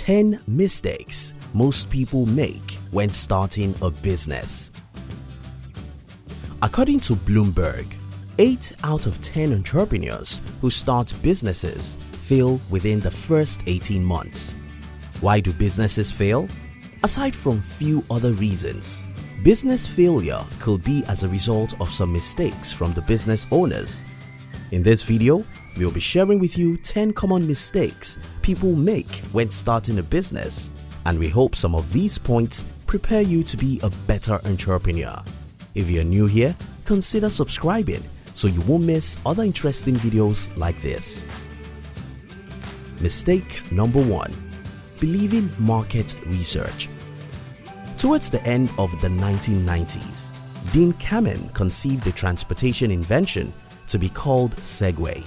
10 mistakes most people make when starting a business. According to Bloomberg, 8 out of 10 entrepreneurs who start businesses fail within the first 18 months. Why do businesses fail? Aside from few other reasons, business failure could be as a result of some mistakes from the business owners. In this video, we'll be sharing with you 10 common mistakes people make when starting a business, and we hope some of these points prepare you to be a better entrepreneur. If you're new here, consider subscribing so you won't miss other interesting videos like this. Mistake number 1. Believing market research. Towards the end of the 1990s, Dean Kamen conceived a transportation invention to be called Segway.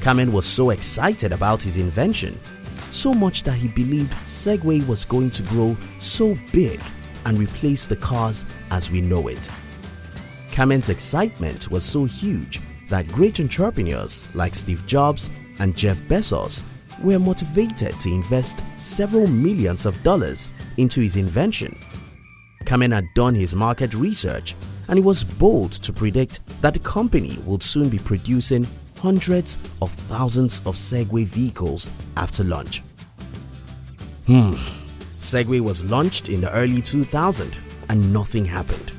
Kamen was so excited about his invention, so much that he believed Segway was going to grow so big and replace the cars as we know it. Kamen's excitement was so huge that great entrepreneurs like Steve Jobs and Jeff Bezos were motivated to invest several millions of dollars into his invention. Kamen had done his market research and he was bold to predict that the company would soon be producing hundreds of thousands of Segway vehicles after launch. Segway was launched in the early 2000s and nothing happened.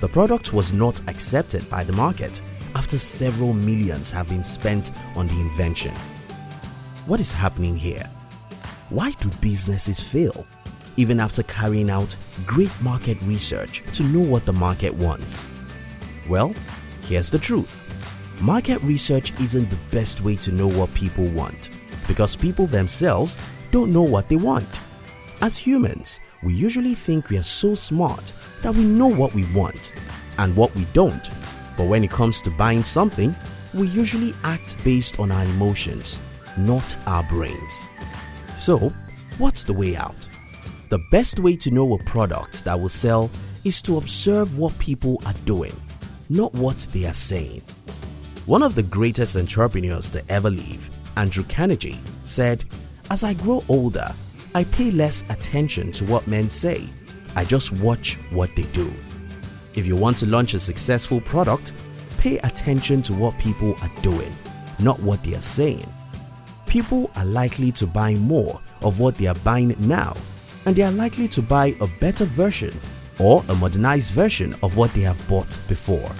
The product was not accepted by the market after several millions have been spent on the invention. What is happening here? Why do businesses fail, even after carrying out great market research to know what the market wants? Well, here's the truth. Market research isn't the best way to know what people want, because people themselves don't know what they want. As humans, we usually think we are so smart that we know what we want and what we don't. But when it comes to buying something, we usually act based on our emotions, not our brains. So, what's the way out? The best way to know a product that will sell is to observe what people are doing, not what they are saying. One of the greatest entrepreneurs to ever live, Andrew Carnegie, said, "As I grow older, I pay less attention to what men say. I just watch what they do." If you want to launch a successful product, pay attention to what people are doing, not what they are saying. People are likely to buy more of what they are buying now, and they are likely to buy a better version or a modernized version of what they have bought before.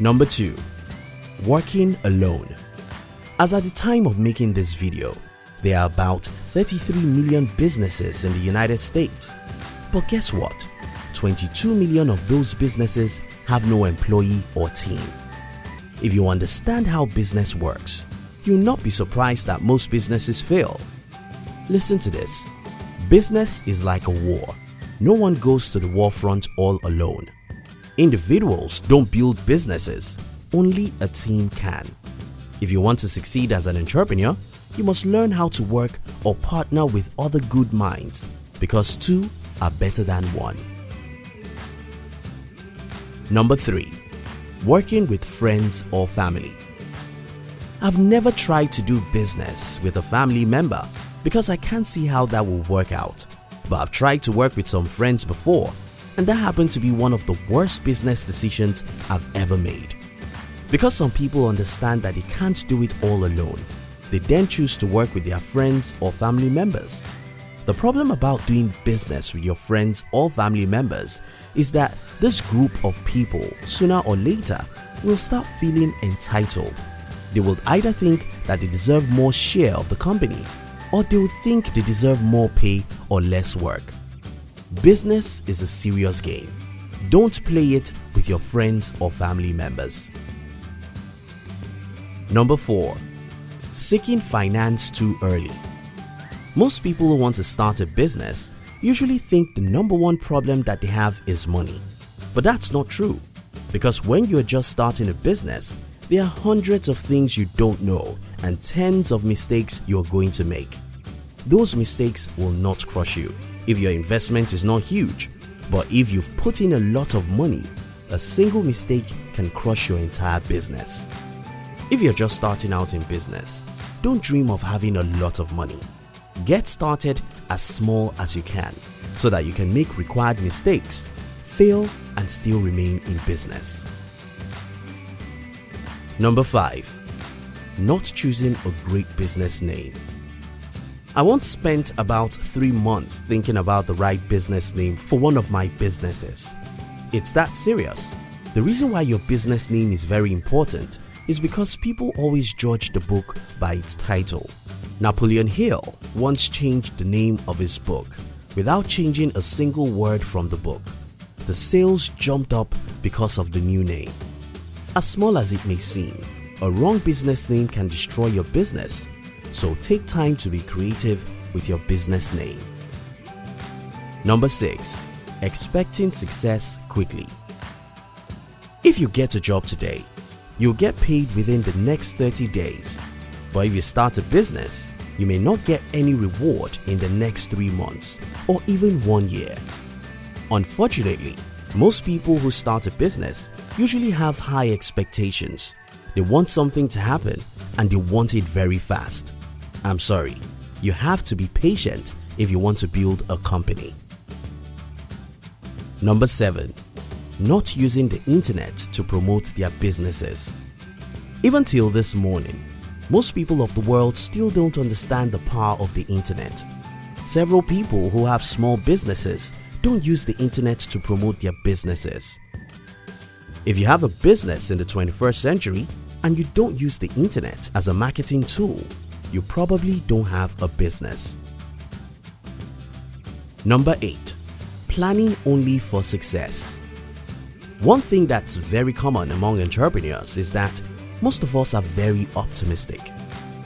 Number 2. Working alone. As at the time of making this video, there are about 33 million businesses in the United States. But guess what? 22 million of those businesses have no employee or team. If you understand how business works, you'll not be surprised that most businesses fail. Listen to this. Business is like a war. No one goes to the war front all alone. Individuals don't build businesses. Only a team can. If you want to succeed as an entrepreneur, you must learn how to work or partner with other good minds, because two are better than one. Number 3. Working with friends or family. I've never tried to do business with a family member because I can't see how that will work out. But I've tried to work with some friends before, and that happened to be one of the worst business decisions I've ever made. Because some people understand that they can't do it all alone, they then choose to work with their friends or family members. The problem about doing business with your friends or family members is that this group of people, sooner or later, will start feeling entitled. They will either think that they deserve more share of the company, or they will think they deserve more pay or less work. Business is a serious game. Don't play it with your friends or family members. Number 4. Seeking finance too early. Most people who want to start a business usually think the number one problem that they have is money. But that's not true, because when you're just starting a business, there are hundreds of things you don't know and tens of mistakes you're going to make. Those mistakes will not crush you if your investment is not huge, but if you've put in a lot of money, a single mistake can crush your entire business. If you're just starting out in business, Don't dream of having a lot of money. Get started as small as you can so that you can make required mistakes, fail, and still remain in business. Number 5. Not choosing a great business name. I once spent about 3 months thinking about the right business name for one of my businesses. It's that serious. The reason why your business name is very important is because people always judge the book by its title. Napoleon Hill once changed the name of his book without changing a single word from the book. The sales jumped up because of the new name. As small as it may seem, a wrong business name can destroy your business, so take time to be creative with your business name. Number 6. Expecting success quickly. If you get a job today, you'll get paid within the next 30 days. But if you start a business, you may not get any reward in the next 3 months or even 1 year. Unfortunately, most people who start a business usually have high expectations. They want something to happen and they want it very fast. I'm sorry, you have to be patient if you want to build a company. Number 7. Not using the internet to promote their businesses. Even till this morning, most people of the world still don't understand the power of the internet. Several people who have small businesses don't use the internet to promote their businesses. If you have a business in the 21st century and you don't use the internet as a marketing tool, you probably don't have a business. Number 8. Planning only for success. One thing that's very common among entrepreneurs is that most of us are very optimistic.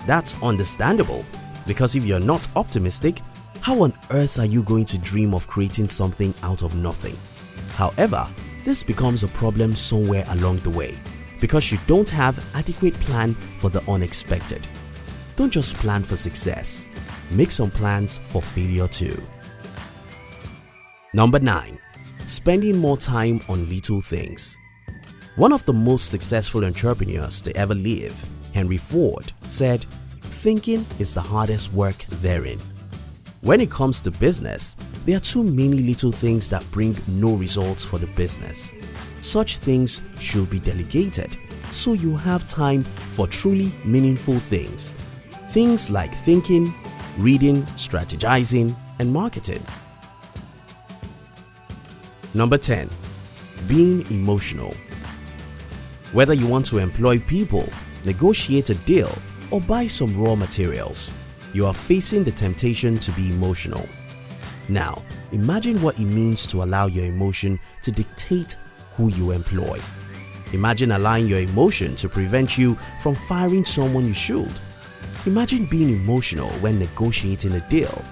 That's understandable, because if you're not optimistic, how on earth are you going to dream of creating something out of nothing? However, this becomes a problem somewhere along the way because you don't have adequate plan for the unexpected. Don't just plan for success, make some plans for failure too. Number 9. Spending more time on little things. One of the most successful entrepreneurs to ever live, Henry Ford, said, "Thinking is the hardest work therein." When it comes to business, there are too many little things that bring no results for the business. Such things should be delegated so you have time for truly meaningful things. Things like thinking, reading, strategizing, and marketing. Number 10. Being emotional. Whether you want to employ people, negotiate a deal, or buy some raw materials, you are facing the temptation to be emotional. Now, imagine what it means to allow your emotion to dictate who you employ. Imagine allowing your emotion to prevent you from firing someone you should. Imagine being emotional when negotiating a deal.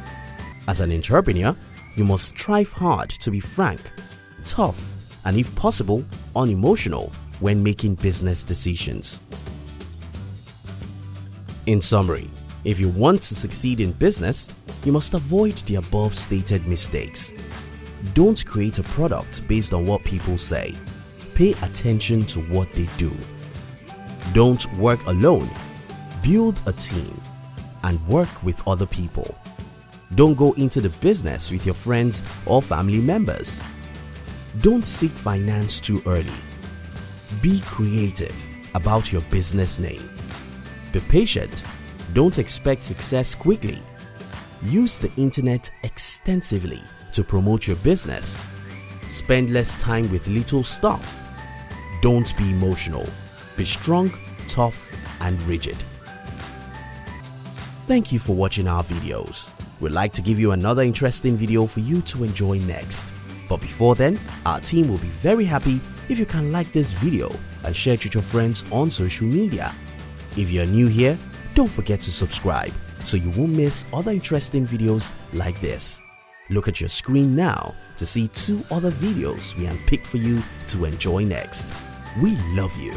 As an entrepreneur, you must strive hard to be frank, tough, and if possible, unemotional when making business decisions. In summary, if you want to succeed in business, you must avoid the above stated mistakes. Don't create a product based on what people say. Pay attention to what they do. Don't work alone. Build a team and work with other people. Don't go into the business with your friends or family members. Don't seek finance too early. Be creative about your business name. Be patient. Don't expect success quickly. Use the internet extensively to promote your business. Spend less time with little stuff. Don't be emotional. Be strong, tough, and rigid. Thank you for watching our videos. We'd like to give you another interesting video for you to enjoy next. But before then, our team will be very happy if you can like this video and share it with your friends on social media. If you're new here, don't forget to subscribe so you won't miss other interesting videos like this. Look at your screen now to see 2 other videos we handpicked for you to enjoy next. We love you.